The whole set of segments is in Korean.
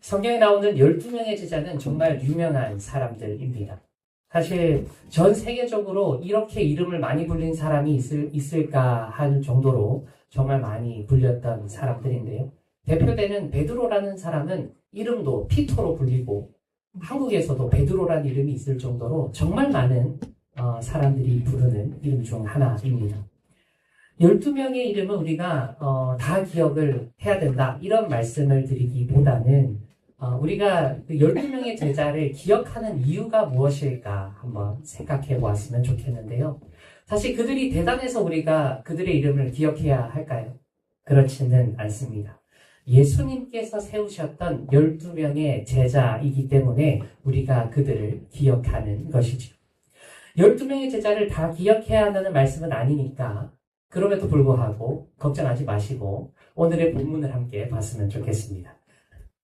성경에 나오는 12명의 제자는 정말 유명한 사람들입니다. 사실 전 세계적으로 이렇게 이름을 많이 불린 사람이 있을까 할 정도로 정말 많이 불렸던 사람들인데요. 대표되는 베드로라는 사람은 이름도 피터로 불리고 한국에서도 베드로라는 이름이 있을 정도로 정말 많은 사람들이 부르는 이름 중 하나입니다. 12명의 이름은 우리가 다 기억을 해야 된다 이런 말씀을 드리기보다는 우리가 그 12명의 제자를 기억하는 이유가 무엇일까 한번 생각해 보았으면 좋겠는데요. 사실 그들이 대단해서 우리가 그들의 이름을 기억해야 할까요? 그렇지는 않습니다. 예수님께서 세우셨던 12명의 제자이기 때문에 우리가 그들을 기억하는 것이죠. 12명의 제자를 다 기억해야 한다는 말씀은 아니니까 그럼에도 불구하고 걱정하지 마시고 오늘의 본문을 함께 봤으면 좋겠습니다.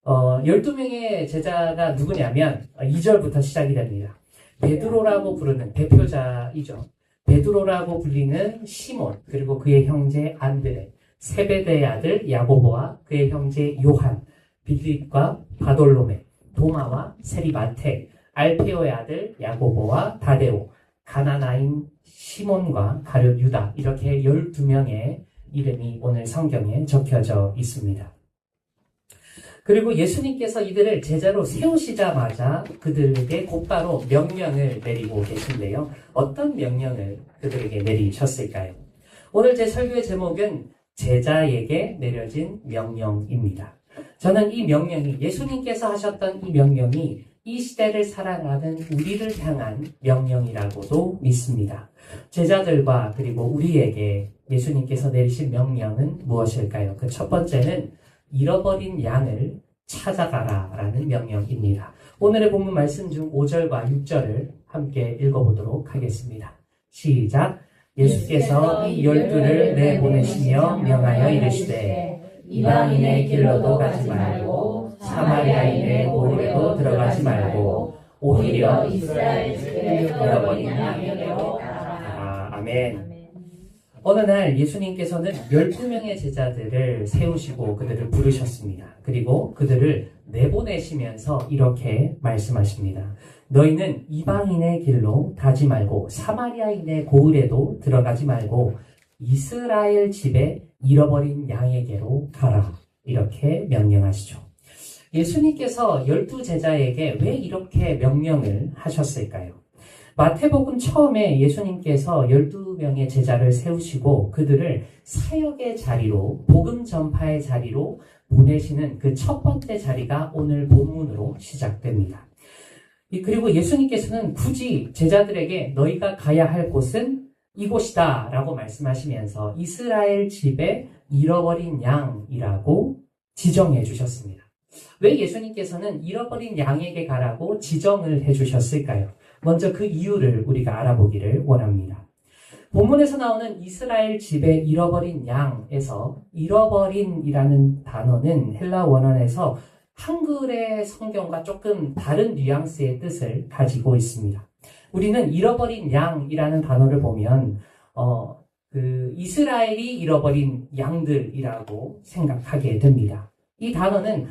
12명의 제자가 누구냐면 2절부터 시작이 됩니다. 베드로라고 부르는 대표자이죠. 베드로라고 불리는 시몬, 그리고 그의 형제 안드레, 세베대의 아들 야고보와 그의 형제 요한, 빌립과 바돌로메, 도마와 세리마테, 알페오의 아들 야고보와 다데오, 가나나인 시몬과 가룟 유다, 이렇게 12명의 이름이 오늘 성경에 적혀져 있습니다. 그리고 예수님께서 이들을 제자로 세우시자마자 그들에게 곧바로 명령을 내리고 계신데요. 어떤 명령을 그들에게 내리셨을까요? 오늘 제 설교의 제목은 제자에게 내려진 명령입니다. 저는 이 명령이, 예수님께서 하셨던 이 명령이 이 시대를 살아가는 우리를 향한 명령이라고도 믿습니다. 제자들과 그리고 우리에게 예수님께서 내리신 명령은 무엇일까요? 그 첫 번째는 잃어버린 양을 찾아가라 라는 명령입니다. 오늘의 본문 말씀 중 5절과 6절을 함께 읽어보도록 하겠습니다. 시작! 예수께서 이 12를 내보내시며 명하여 이르시되 이방인의 길로도 가지 말고 사마리아인의 고을에도 들어가지 말고 오히려 이스라엘 집에 잃어버린 양에게로 가라. 아멘. 어느 날 예수님께서는 12명의 제자들을 세우시고 그들을 부르셨습니다. 그리고 그들을 내보내시면서 이렇게 말씀하십니다. 너희는 이방인의 길로 가지 말고 사마리아인의 고을에도 들어가지 말고 이스라엘 집에 잃어버린 양에게로 가라. 이렇게 명령하시죠. 예수님께서 12제자에게 왜 이렇게 명령을 하셨을까요? 마태복음 처음에 예수님께서 12명의 제자를 세우시고 그들을 사역의 자리로, 복음 전파의 자리로 보내시는 그 첫 번째 자리가 오늘 본문으로 시작됩니다. 그리고 예수님께서는 굳이 제자들에게 너희가 가야 할 곳은 이곳이다 라고 말씀하시면서 이스라엘 집에 잃어버린 양이라고 지정해 주셨습니다. 왜 예수님께서는 잃어버린 양에게 가라고 지정을 해 주셨을까요? 먼저 그 이유를 우리가 알아보기를 원합니다. 본문에서 나오는 이스라엘 집에 잃어버린 양에서 잃어버린이라는 단어는 헬라 원어에서 한글의 성경과 조금 다른 뉘앙스의 뜻을 가지고 있습니다. 우리는 잃어버린 양이라는 단어를 보면 이스라엘이 잃어버린 양들이라고 생각하게 됩니다. 이 단어는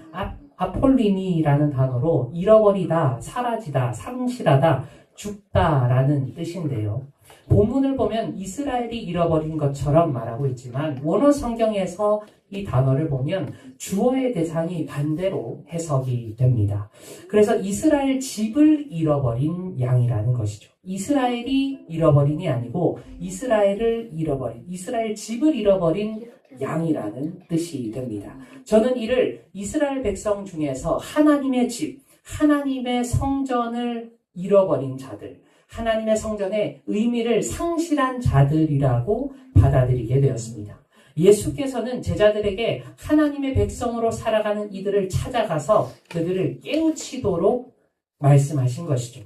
아폴리미라는 단어로 잃어버리다, 사라지다, 상실하다, 죽다라는 뜻인데요. 본문을 보면 이스라엘이 잃어버린 것처럼 말하고 있지만 원어 성경에서 이 단어를 보면 주어의 대상이 반대로 해석이 됩니다. 그래서 이스라엘 집을 잃어버린 양이라는 것이죠. 이스라엘이 잃어버린이 아니고 이스라엘 집을 잃어버린 양이라는 뜻이 됩니다. 저는 이를 이스라엘 백성 중에서 하나님의 집, 하나님의 성전을 잃어버린 자들, 하나님의 성전의 의미를 상실한 자들이라고 받아들이게 되었습니다. 예수께서는 제자들에게 하나님의 백성으로 살아가는 이들을 찾아가서 그들을 깨우치도록 말씀하신 것이죠.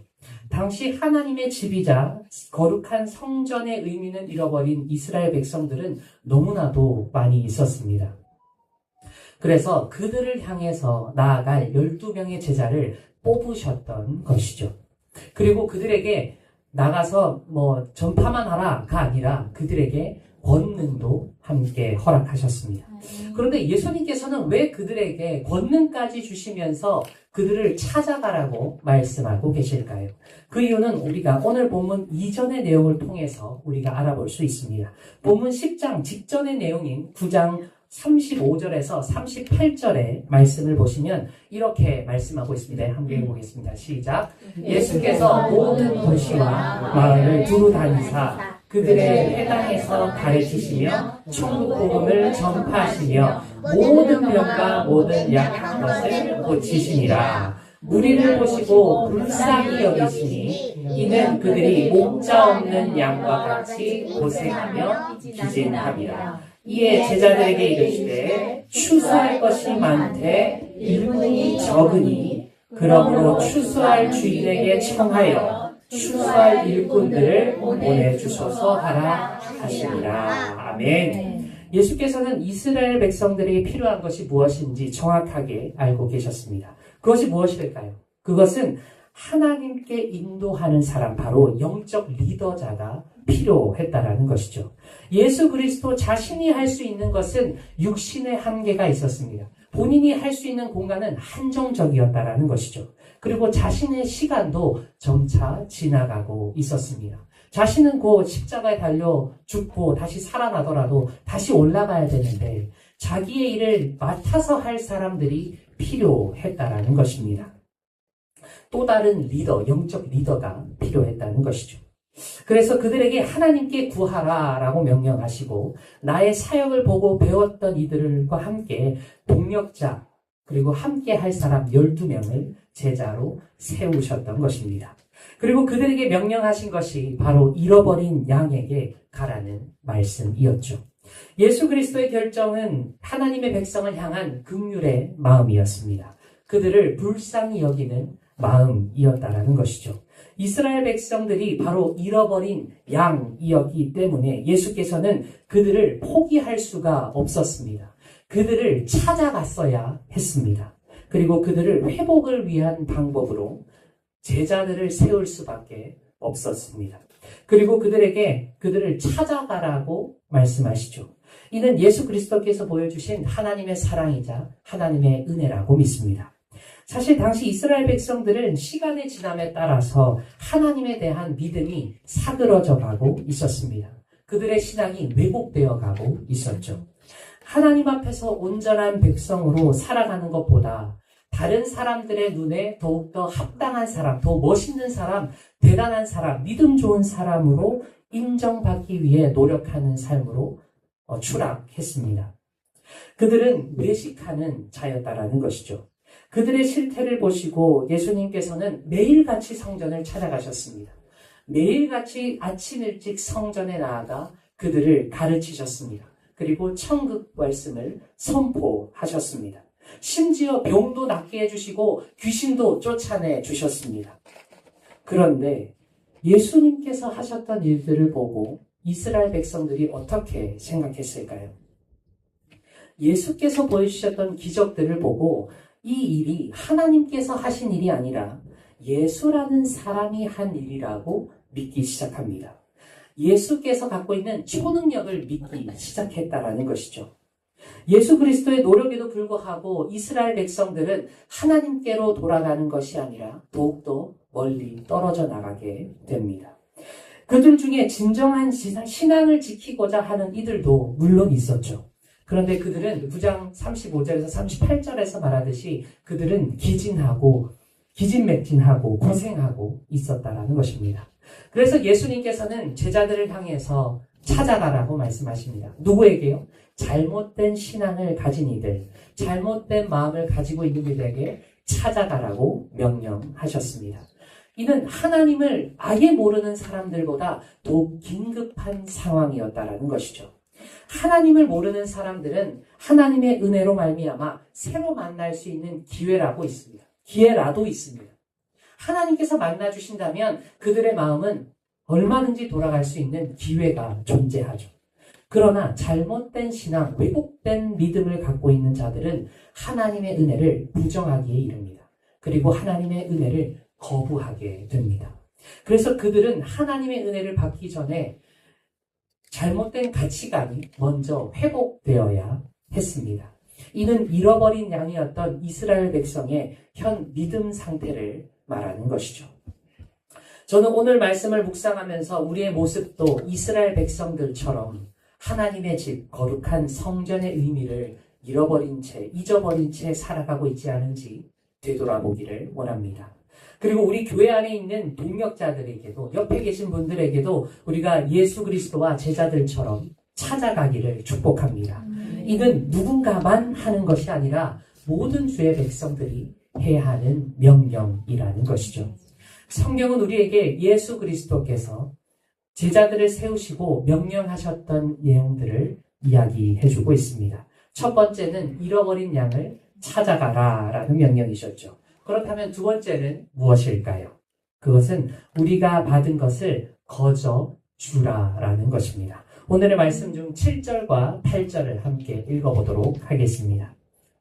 당시 하나님의 집이자 거룩한 성전의 의미는 잃어버린 이스라엘 백성들은 너무나도 많이 있었습니다. 그래서 그들을 향해서 나아갈 12명의 제자를 뽑으셨던 것이죠. 그리고 그들에게 나가서 전파만 하라가 아니라 그들에게 권능도 함께 허락하셨습니다. 그런데 예수님께서는 왜 그들에게 권능까지 주시면서 그들을 찾아가라고 말씀하고 계실까요? 그 이유는 우리가 오늘 본문 이전의 내용을 통해서 우리가 알아볼 수 있습니다. 본문 10장 직전의 내용인 9장 35절에서 38절의 말씀을 보시면 이렇게 말씀하고 있습니다. 함께 읽어보겠습니다. 시작. 예수께서 모든 도시와 마을을 두루 다니사 그들의 회당에서 가르치시며 천국 복음을 전파하시며 모든 병과 모든 약한 것을 고치시니라. 무리를 보시고 불쌍히 여기시니 이는 그들이 목자 없는 양과 같이 고생하며 기진함이라. 이에 제자들에게 이르시되 추수할 것이 많되 일꾼이 적으니 그러므로 추수할 주인에게 청하여 추수할 일꾼들을 보내주소서 하라 하시니라. 아멘. 예수께서는 이스라엘 백성들에게 필요한 것이 무엇인지 정확하게 알고 계셨습니다. 그것이 무엇일까요? 그것은 하나님께 인도하는 사람, 바로 영적 리더자가 필요했다라는 것이죠. 예수 그리스도 자신이 할 수 있는 것은 육신의 한계가 있었습니다. 본인이 할 수 있는 공간은 한정적이었다라는 것이죠. 그리고 자신의 시간도 점차 지나가고 있었습니다. 자신은 곧 십자가에 달려 죽고 다시 살아나더라도 다시 올라가야 되는데 자기의 일을 맡아서 할 사람들이 필요했다라는 것입니다. 또 다른 리더, 영적 리더가 필요했다는 것이죠. 그래서 그들에게 하나님께 구하라라고 명령하시고 나의 사역을 보고 배웠던 이들과 함께 동력자 그리고 함께 할 사람 12명을 제자로 세우셨던 것입니다. 그리고 그들에게 명령하신 것이 바로 잃어버린 양에게 가라는 말씀이었죠. 예수 그리스도의 결정은 하나님의 백성을 향한 긍휼의 마음이었습니다. 그들을 불쌍히 여기는 마음이었다라는 것이죠. 이스라엘 백성들이 바로 잃어버린 양이었기 때문에 예수께서는 그들을 포기할 수가 없었습니다. 그들을 찾아갔어야 했습니다. 그리고 그들을 회복을 위한 방법으로 제자들을 세울 수밖에 없었습니다. 그리고 그들에게 그들을 찾아가라고 말씀하시죠. 이는 예수 그리스도께서 보여주신 하나님의 사랑이자 하나님의 은혜라고 믿습니다. 사실 당시 이스라엘 백성들은 시간의 지남에 따라서 하나님에 대한 믿음이 사그러져 가고 있었습니다. 그들의 신앙이 왜곡되어 가고 있었죠. 하나님 앞에서 온전한 백성으로 살아가는 것보다 다른 사람들의 눈에 더욱더 합당한 사람, 더 멋있는 사람, 대단한 사람, 믿음 좋은 사람으로 인정받기 위해 노력하는 삶으로 추락했습니다. 그들은 외식하는 자였다라는 것이죠. 그들의 실태를 보시고 예수님께서는 매일같이 성전을 찾아가셨습니다. 매일같이 아침 일찍 성전에 나아가 그들을 가르치셨습니다. 그리고 천국 말씀을 선포하셨습니다. 심지어 병도 낫게 해주시고 귀신도 쫓아내 주셨습니다. 그런데 예수님께서 하셨던 일들을 보고 이스라엘 백성들이 어떻게 생각했을까요? 예수께서 보여주셨던 기적들을 보고 이 일이 하나님께서 하신 일이 아니라 예수라는 사람이 한 일이라고 믿기 시작합니다. 예수께서 갖고 있는 초능력을 믿기 시작했다라는 것이죠. 예수 그리스도의 노력에도 불구하고 이스라엘 백성들은 하나님께로 돌아가는 것이 아니라 더욱더 멀리 떨어져 나가게 됩니다. 그들 중에 진정한 신앙을 지키고자 하는 이들도 물론 있었죠. 그런데 그들은 9장 35절에서 38절에서 말하듯이 그들은 기진맥진하고 고생하고 있었다라는 것입니다. 그래서 예수님께서는 제자들을 향해서 찾아가라고 말씀하십니다. 누구에게요? 잘못된 신앙을 가진 이들, 잘못된 마음을 가지고 있는 이들에게 찾아가라고 명령하셨습니다. 이는 하나님을 아예 모르는 사람들보다 더 긴급한 상황이었다라는 것이죠. 하나님을 모르는 사람들은 하나님의 은혜로 말미암아 새로 만날 수 있는 기회라도 있습니다. 하나님께서 만나주신다면 그들의 마음은 얼마든지 돌아갈 수 있는 기회가 존재하죠. 그러나 잘못된 신앙, 왜곡된 믿음을 갖고 있는 자들은 하나님의 은혜를 부정하기에 이릅니다. 그리고 하나님의 은혜를 거부하게 됩니다. 그래서 그들은 하나님의 은혜를 받기 전에 잘못된 가치관이 먼저 회복되어야 했습니다. 이는 잃어버린 양이었던 이스라엘 백성의 현 믿음 상태를 말하는 것이죠. 저는 오늘 말씀을 묵상하면서 우리의 모습도 이스라엘 백성들처럼 하나님의 집, 거룩한 성전의 의미를 잊어버린 채 살아가고 있지 않은지 되돌아보기를 원합니다. 그리고 우리 교회 안에 있는 동역자들에게도, 옆에 계신 분들에게도 우리가 예수 그리스도와 제자들처럼 찾아가기를 축복합니다. 이는 누군가만 하는 것이 아니라 모든 주의 백성들이 해야 하는 명령이라는 것이죠. 성경은 우리에게 예수 그리스도께서 제자들을 세우시고 명령하셨던 내용들을 이야기해주고 있습니다. 첫 번째는 잃어버린 양을 찾아가라 라는 명령이셨죠. 그렇다면 두 번째는 무엇일까요? 그것은 우리가 받은 것을 거저 주라라는 것입니다. 오늘의 말씀 중 7절과 8절을 함께 읽어보도록 하겠습니다.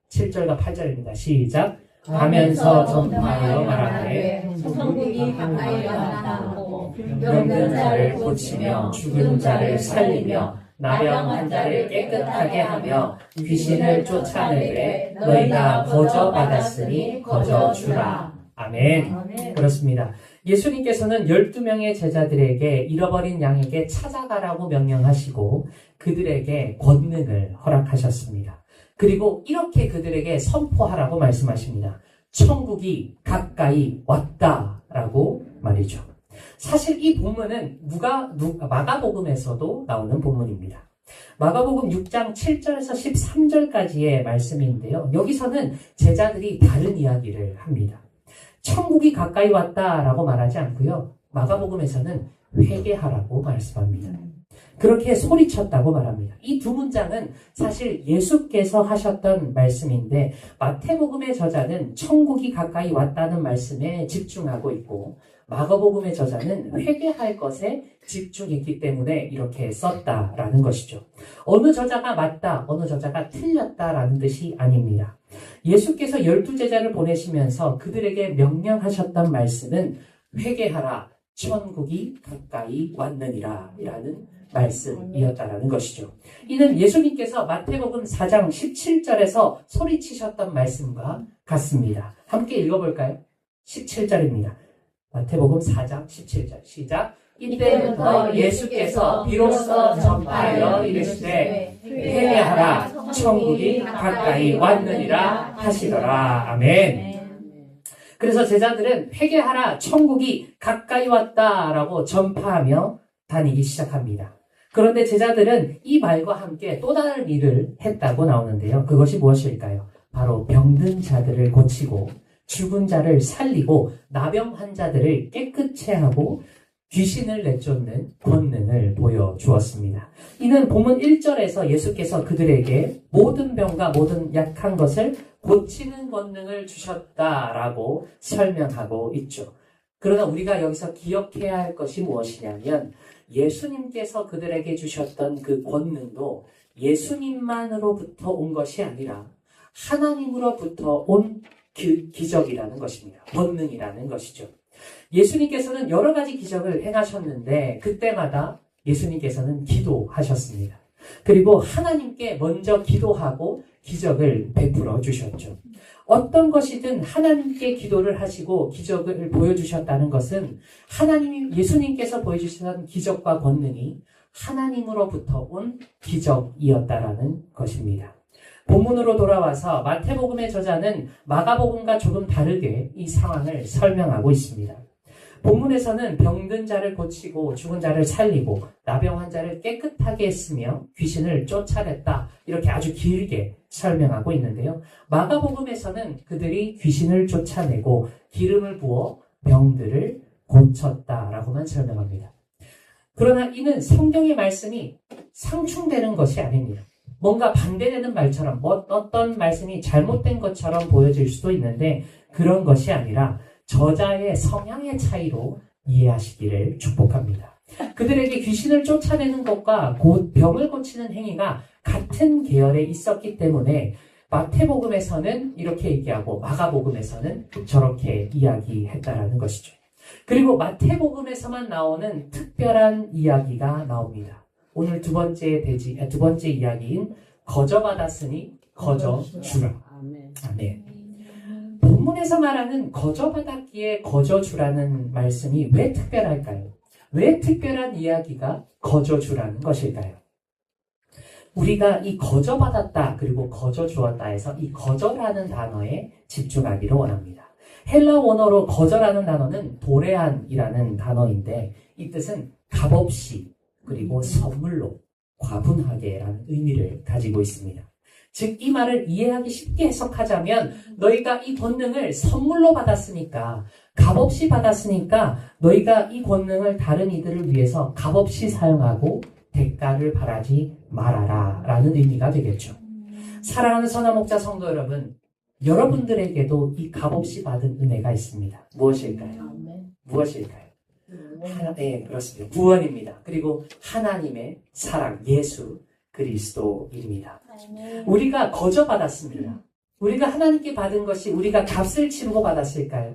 7절과 8절입니다. 시작! 가면서 전파하여 말하되 천국이 가까이 왔다고 병든 자를 고치며 죽은 자를 살리며 나병한 자를 깨끗하게 하며 귀신을 쫓아내되 너희가 거저 받았으니 거저 주라. 아멘. 그렇습니다. 예수님께서는 12명의 제자들에게 잃어버린 양에게 찾아가라고 명령하시고 그들에게 권능을 허락하셨습니다. 그리고 이렇게 그들에게 선포하라고 말씀하십니다. 천국이 가까이 왔다라고 말이죠. 사실 이 본문은 마가복음에서도 나오는 본문입니다. 마가복음 6장 7절에서 13절까지의 말씀인데요. 여기서는 제자들이 다른 이야기를 합니다. 천국이 가까이 왔다라고 말하지 않고요. 마가복음에서는 회개하라고 말씀합니다. 그렇게 소리쳤다고 말합니다. 이 두 문장은 사실 예수께서 하셨던 말씀인데 마태복음의 저자는 천국이 가까이 왔다는 말씀에 집중하고 있고 마가복음의 저자는 회개할 것에 집중했기 때문에 이렇게 썼다라는 것이죠. 어느 저자가 맞다, 어느 저자가 틀렸다라는 뜻이 아닙니다. 예수께서 12제자를 보내시면서 그들에게 명령하셨던 말씀은 회개하라, 천국이 가까이 왔느니라 라는 말씀이었다라는 것이죠. 이는 예수님께서 마태복음 4장 17절에서 소리치셨던 말씀과 같습니다. 함께 읽어볼까요? 17절입니다. 마태복음 4장 17절 시작. 이때부터 예수께서 비로소 전파하여 이르시되 회개하라 천국이 가까이 왔느니라 하시더라. 아멘. 그래서 제자들은 회개하라 천국이 가까이 왔다라고 전파하며 다니기 시작합니다. 그런데 제자들은 이 말과 함께 또 다른 일을 했다고 나오는데요. 그것이 무엇일까요? 바로 병든 자들을 고치고 죽은 자를 살리고 나병 환자들을 깨끗이 하고 귀신을 내쫓는 권능을 보여주었습니다. 이는 본문 1절에서 예수께서 그들에게 모든 병과 모든 약한 것을 고치는 권능을 주셨다라고 설명하고 있죠. 그러나 우리가 여기서 기억해야 할 것이 무엇이냐면 예수님께서 그들에게 주셨던 그 권능도 예수님만으로부터 온 것이 아니라 하나님으로부터 온 기적이라는 것입니다. 권능이라는 것이죠. 예수님께서는 여러 가지 기적을 행하셨는데 그때마다 예수님께서는 기도하셨습니다. 그리고 하나님께 먼저 기도하고 기적을 베풀어 주셨죠. 어떤 것이든 하나님께 기도를 하시고 기적을 보여주셨다는 것은 예수님께서 보여주셨던 기적과 권능이 하나님으로부터 온 기적이었다라는 것입니다. 본문으로 돌아와서 마태복음의 저자는 마가복음과 조금 다르게 이 상황을 설명하고 있습니다. 본문에서는 병든 자를 고치고 죽은 자를 살리고 나병 환자를 깨끗하게 했으며 귀신을 쫓아냈다. 이렇게 아주 길게 설명하고 있는데요. 마가복음에서는 그들이 귀신을 쫓아내고 기름을 부어 병들을 고쳤다라고만 설명합니다. 그러나 이는 성경의 말씀이 상충되는 것이 아닙니다. 뭔가 반대되는 말처럼 어떤 말씀이 잘못된 것처럼 보여질 수도 있는데 그런 것이 아니라 저자의 성향의 차이로 이해하시기를 축복합니다. 그들에게 귀신을 쫓아내는 것과 병을 고치는 행위가 같은 계열에 있었기 때문에 마태복음에서는 이렇게 얘기하고 마가복음에서는 저렇게 이야기했다라는 것이죠. 그리고 마태복음에서만 나오는 특별한 이야기가 나옵니다. 오늘 두 번째 이야기인 거저받았으니 거저주라. 아멘. 본문에서 말하는 거저받았기에 거저주라는 말씀이 왜 특별할까요? 왜 특별한 이야기가 거저주라는 것일까요? 우리가 이 거저받았다 그리고 거저주었다에서 이 거저라는 단어에 집중하기를 원합니다. 헬라 원어로 거저라는 단어는 도레안이라는 단어인데 이 뜻은 값없이 그리고 선물로 과분하게라는 의미를 가지고 있습니다. 즉 이 말을 이해하기 쉽게 해석하자면 너희가 이 권능을 선물로 받았으니까 값없이 받았으니까 너희가 이 권능을 다른 이들을 위해서 값없이 사용하고 대가를 바라지 말아라 라는 의미가 되겠죠. 사랑하는 선화목자 성도 여러분, 여러분들에게도 이 값없이 받은 은혜가 있습니다. 무엇일까요? 무엇일까요? 네, 그렇습니다. 구원입니다. 그리고 하나님의 사랑, 예수 그리스도입니다. 우리가 거저받았습니다. 우리가 하나님께 받은 것이 우리가 값을 치르고 받았을까요?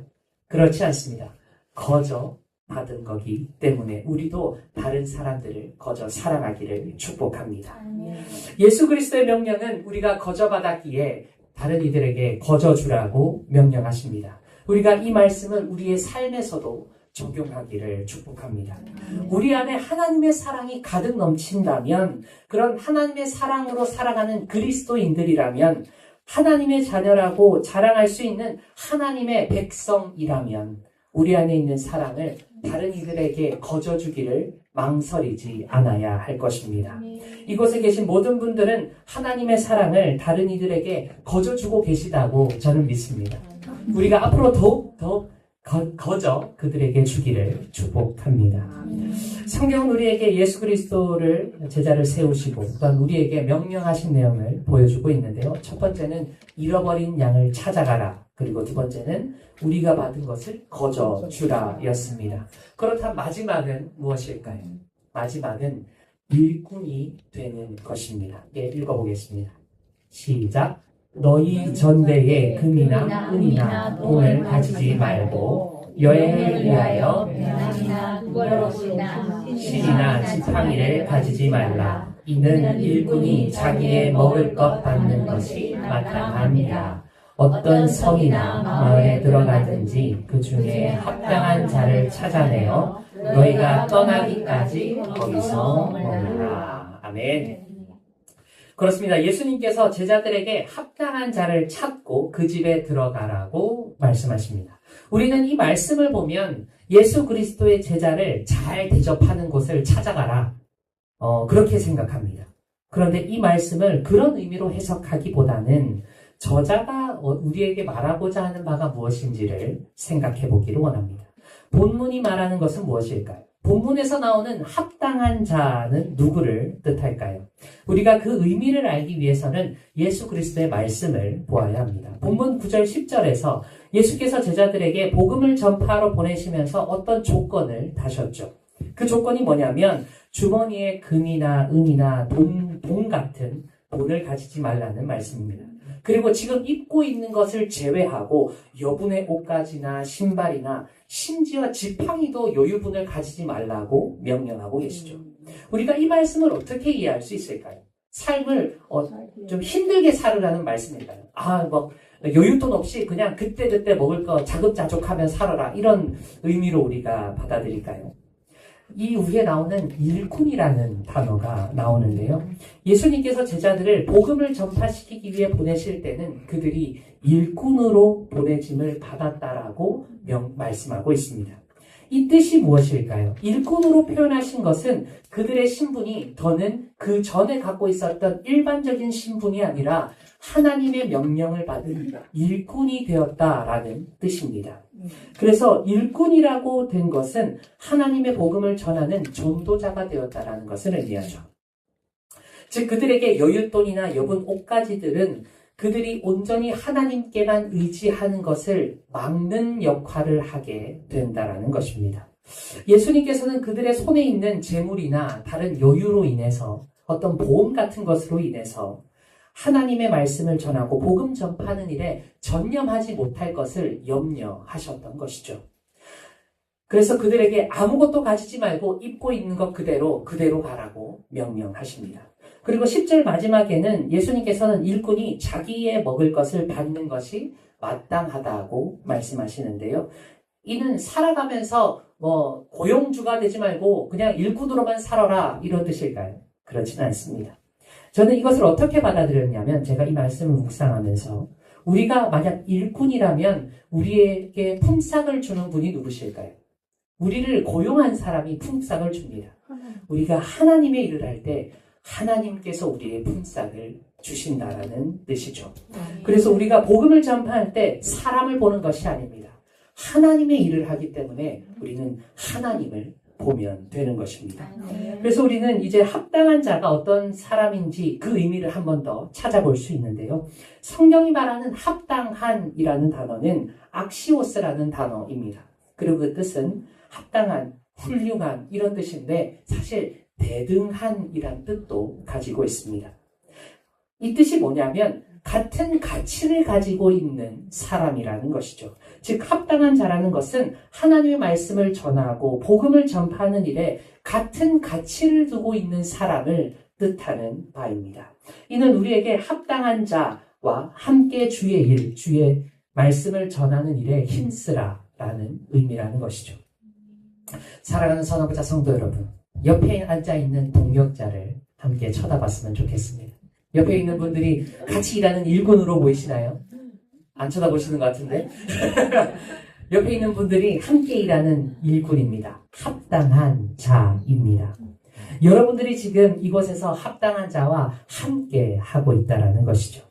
그렇지 않습니다. 거저 받은 거기 때문에 우리도 다른 사람들을 거저 사랑하기를 축복합니다. 예수 그리스도의 명령은 우리가 거저 받았기에 다른 이들에게 거저 주라고 명령하십니다. 우리가 이 말씀을 우리의 삶에서도 적용하기를 축복합니다. 우리 안에 하나님의 사랑이 가득 넘친다면, 그런 하나님의 사랑으로 살아가는 그리스도인들이라면, 하나님의 자녀라고 자랑할 수 있는 하나님의 백성이라면 우리 안에 있는 사랑을 다른 이들에게 거저주기를 망설이지 않아야 할 것입니다. 이곳에 계신 모든 분들은 하나님의 사랑을 다른 이들에게 거저주고 계시다고 저는 믿습니다. 우리가 앞으로 더욱 거저 그들에게 주기를 축복합니다. 성경은 우리에게 예수 그리스도를 제자를 세우시고 또한 우리에게 명령하신 내용을 보여주고 있는데요. 첫 번째는 잃어버린 양을 찾아가라. 그리고 두 번째는 우리가 받은 것을 거저 주라 였습니다. 그렇다면 마지막은 무엇일까요? 마지막은 일꾼이 되는 것입니다. 예, 읽어보겠습니다. 시작. 너희 전대에 금이나 은이나 돈을 가지지 말고 여행을 위하여 배낭이나 구걸옷이나 실이나 지팡이를 가지지 말라. 이는 일꾼이 자기의 먹을 것 받는 것이 마땅합니다. 어떤 성이나 마을에 들어가든지 그 중에 합당한 자를 찾아내어 너희가 떠나기까지 거기서 머무라. 아멘. 그렇습니다. 예수님께서 제자들에게 합당한 자를 찾고 그 집에 들어가라고 말씀하십니다. 우리는 이 말씀을 보면 예수 그리스도의 제자를 잘 대접하는 곳을 찾아가라. 그렇게 생각합니다. 그런데 이 말씀을 그런 의미로 해석하기보다는 저자가 우리에게 말하고자 하는 바가 무엇인지를 생각해 보기를 원합니다. 본문이 말하는 것은 무엇일까요? 본문에서 나오는 합당한 자는 누구를 뜻할까요? 우리가 그 의미를 알기 위해서는 예수 그리스도의 말씀을 보아야 합니다. 본문 9절 10절에서 예수께서 제자들에게 복음을 전파하러 보내시면서 어떤 조건을 다셨죠. 그 조건이 뭐냐면 주머니에 금이나 은이나 돈 같은 돈을 가지지 말라는 말씀입니다. 그리고 지금 입고 있는 것을 제외하고 여분의 옷가지나 신발이나 심지어 지팡이도 여유분을 가지지 말라고 명령하고 계시죠. 우리가 이 말씀을 어떻게 이해할 수 있을까요? 삶을 좀 힘들게 살으라는 말씀일까요? 여윳돈 없이 그냥 그때그때 먹을 거 자급자족하며 살아라, 이런 의미로 우리가 받아들일까요? 이 위에 나오는 일꾼이라는 단어가 나오는데요. 예수님께서 제자들을 복음을 전파시키기 위해 보내실 때는 그들이 일꾼으로 보내짐을 받았다라고 말씀하고 있습니다. 이 뜻이 무엇일까요? 일꾼으로 표현하신 것은 그들의 신분이 더는 그 전에 갖고 있었던 일반적인 신분이 아니라 하나님의 명령을 받은 일꾼이 되었다라는 뜻입니다. 그래서 일꾼이라고 된 것은 하나님의 복음을 전하는 전도자가 되었다라는 것을 의미하죠. 즉 그들에게 여윳돈이나 여분 옷가지들은 그들이 온전히 하나님께만 의지하는 것을 막는 역할을 하게 된다라는 것입니다. 예수님께서는 그들의 손에 있는 재물이나 다른 여유로 인해서 어떤 보험 같은 것으로 인해서 하나님의 말씀을 전하고 복음 전파하는 일에 전념하지 못할 것을 염려하셨던 것이죠. 그래서 그들에게 아무것도 가지지 말고 입고 있는 것 그대로 가라고 명령하십니다. 그리고 10절 마지막에는 예수님께서는 일꾼이 자기의 먹을 것을 받는 것이 마땅하다고 말씀하시는데요. 이는 살아가면서 고용주가 되지 말고 그냥 일꾼으로만 살아라 이런 뜻일까요? 그렇지는 않습니다. 저는 이것을 어떻게 받아들였냐면 제가 이 말씀을 묵상하면서 우리가 만약 일꾼이라면 우리에게 품삯을 주는 분이 누구실까요? 우리를 고용한 사람이 품삯을 줍니다. 우리가 하나님의 일을 할 때 하나님께서 우리의 품삯을 주신다라는 뜻이죠. 그래서 우리가 복음을 전파할 때 사람을 보는 것이 아닙니다. 하나님의 일을 하기 때문에 우리는 하나님을 보면 되는 것입니다. 그래서 우리는 이제 합당한 자가 어떤 사람인지 그 의미를 한 번 더 찾아볼 수 있는데요. 성경이 말하는 합당한이라는 단어는 악시오스라는 단어입니다. 그리고 그 뜻은 합당한, 훌륭한 이런 뜻인데 사실 대등한이란 뜻도 가지고 있습니다. 이 뜻이 뭐냐면 같은 가치를 가지고 있는 사람이라는 것이죠. 즉 합당한 자라는 것은 하나님의 말씀을 전하고 복음을 전파하는 일에 같은 가치를 두고 있는 사람을 뜻하는 바입니다. 이는 우리에게 합당한 자와 함께 주의 일, 주의 말씀을 전하는 일에 힘쓰라라는 의미라는 것이죠. 사랑하는 선화보자 성도 여러분, 옆에 앉아있는 동역자를 함께 쳐다봤으면 좋겠습니다. 옆에 있는 분들이 같이 일하는 일꾼으로 보이시나요? 안 쳐다보시는 것 같은데? 옆에 있는 분들이 함께 일하는 일꾼입니다. 합당한 자입니다. 여러분들이 지금 이곳에서 합당한 자와 함께 하고 있다는 것이죠.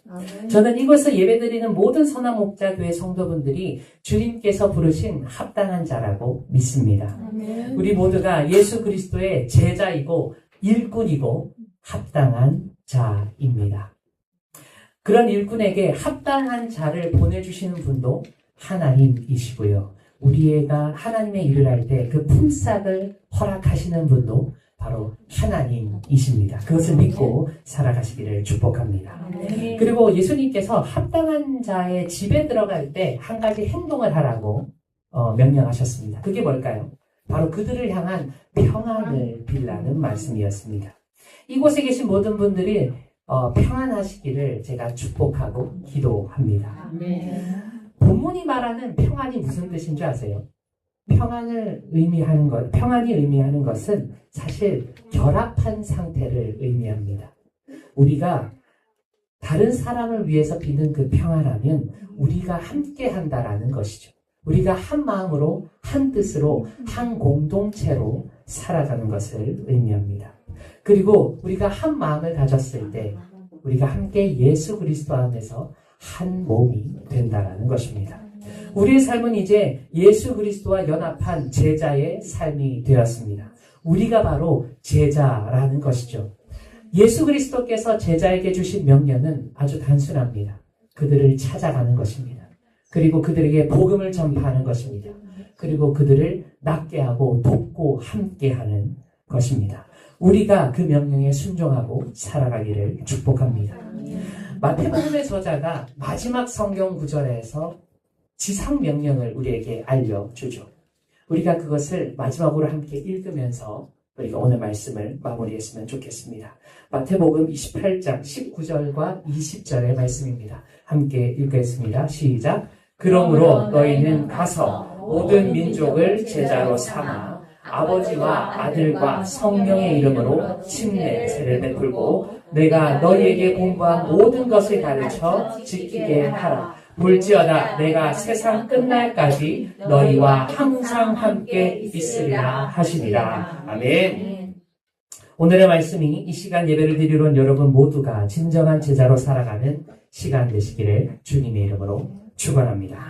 저는 이곳에서 예배드리는 모든 선화목자교회 성도분들이 주님께서 부르신 합당한 자라고 믿습니다. 우리 모두가 예수 그리스도의 제자이고 일꾼이고 합당한 자입니다. 그런 일꾼에게 합당한 자를 보내주시는 분도 하나님이시고요. 우리가 하나님의 일을 할 때 그 품삯을 허락하시는 분도 바로 하나님이십니다. 그것을 믿고 살아가시기를 축복합니다. 그리고 예수님께서 합당한 자의 집에 들어갈 때 한 가지 행동을 하라고 명령하셨습니다. 그게 뭘까요? 바로 그들을 향한 평안을 빌라는 말씀이었습니다. 이곳에 계신 모든 분들이 평안하시기를 제가 축복하고 기도합니다. 본문이 말하는 평안이 무슨 뜻인 줄 아세요? 평안이 의미하는 것은 사실 결합한 상태를 의미합니다. 우리가 다른 사람을 위해서 비는 그 평안하면 우리가 함께 한다라는 것이죠. 우리가 한 마음으로, 한 뜻으로, 한 공동체로 살아가는 것을 의미합니다. 그리고 우리가 한 마음을 가졌을 때 우리가 함께 예수 그리스도 안에서 한 몸이 된다라는 것입니다. 우리의 삶은 이제 예수 그리스도와 연합한 제자의 삶이 되었습니다. 우리가 바로 제자라는 것이죠. 예수 그리스도께서 제자에게 주신 명령은 아주 단순합니다. 그들을 찾아가는 것입니다. 그리고 그들에게 복음을 전파하는 것입니다. 그리고 그들을 낫게 하고 돕고 함께하는 것입니다. 우리가 그 명령에 순종하고 살아가기를 축복합니다. 마태복음의 저자가 마지막 성경 구절에서 지상 명령을 우리에게 알려주죠. 우리가 그것을 마지막으로 함께 읽으면서 우리가 오늘 말씀을 마무리했으면 좋겠습니다. 마태복음 28장 19절과 20절의 말씀입니다. 함께 읽겠습니다. 시작. 그러므로 너희는 가서 모든 민족을 제자로 삼아 아버지와 아들과 성령의 이름으로 침례 세례를 베풀고 내가 너희에게 공부한 모든 것을 가르쳐 지키게 하라. 볼지어다 내가 세상 끝날까지 너희와 항상 함께 있으리라 하시니라. 아멘. 오늘의 말씀이 이 시간 예배를 드리러 온 여러분 모두가 진정한 제자로 살아가는 시간 되시기를 주님의 이름으로 축원합니다.